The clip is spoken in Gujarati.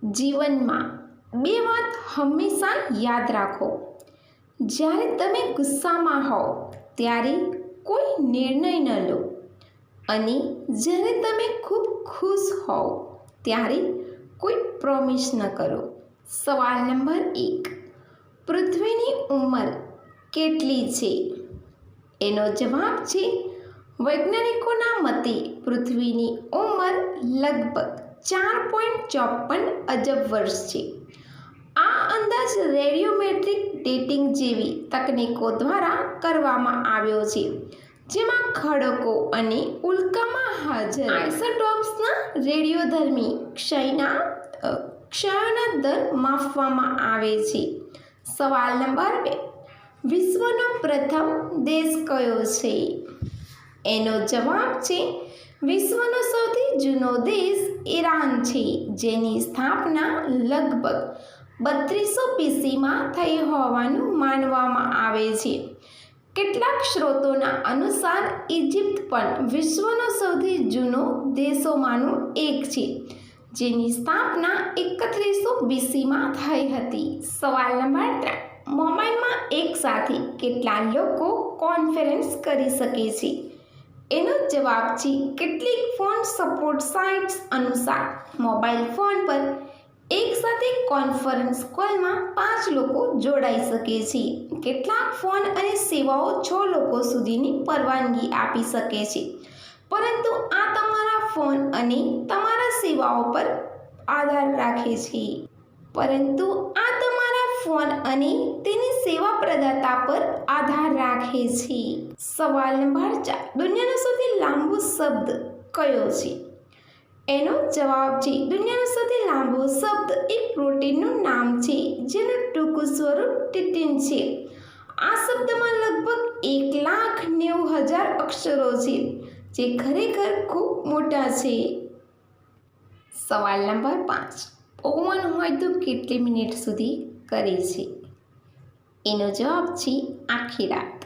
જીવનમાં બે વાત હંમેશા યાદ રાખો. જ્યારે તમે ગુસ્સામાં હો ત્યારે કોઈ નિર્ણય ન લો અને જ્યારે તમે ખૂબ ખુશ હોવ ત્યારે કોઈ પ્રોમિસ ન કરો. સવાલ નંબર 1. પૃથ્વીની ઉંમર કેટલી છે? એનો જવાબ છે વૈજ્ઞાનિકોના મતે પૃથ્વીની ઉંમર લગભગ 4.54 અબજ વર્ષ છે. આ અંદાજ રેડિયોમેટ્રિક ડેટિંગ જેવી તકનીકો દ્વારા કરવામાં આવ્યો છે, જેમાં ખડકો અને ઉલ્કામાં હાજર આઇસોટોપ્સના રેડિયોધર્મી ક્ષયોના દર માપવામાં આવે છે. સવાલ નંબર 2. વિશ્વનો પ્રથમ દેશ કયો છે? એનો જવાબ છે વિશ્વનો સૌથી જૂનો દેશ ઈરાન છે, જેની સ્થાપના લગભગ 3200 BCમાં થઈ હોવાનું માનવામાં આવે છે. કેટલાક સ્ત્રોતોના અનુસાર ઇજિપ્ત પણ વિશ્વનો સૌથી જૂનો દેશોમાંનું એક છે, જેની સ્થાપના 3100 BCમાં થઈ હતી. સવાલ નંબર 3. મોબાઈલમાં એકસાથે કેટલા લોકો કોન્ફરન્સ કરી શકે છે? એનો જવાબ છે કેટલીક ફોન સપોર્ટ સાઇટ્સ અનુસાર મોબાઈલ ફોન પર એકસાથે કોન્ફરન્સ કોલમાં 5 લોકો જોડાઈ શકે છે. કેટલાક ફોન અને સેવાઓ 6 લોકો સુધીની પરવાનગી આપી શકે છે, પરંતુ આ તમારા ફોન અને તમારા સેવાઓ પર આધાર રાખે છે. સવાલ નંબર 4. દુનિયાનો સૌથી લાંબો શબ્દ કયો છે? એનો જવાબ છે દુનિયાનો સૌથી લાંબો શબ્દ એક પ્રોટીનનું નામ છે, જેનું ટૂંકું સ્વરૂપ ટિટિન છે. આ શબ્દમાં લગભગ 1,90,000 અક્ષરો છે, જે ખરેખર ખૂબ મોટા છે. સવાલ નંબર 5. પવન હોય તો કેટલી મિનિટ સુધી કરે છે? એનો જવાબ છે આખી રાત.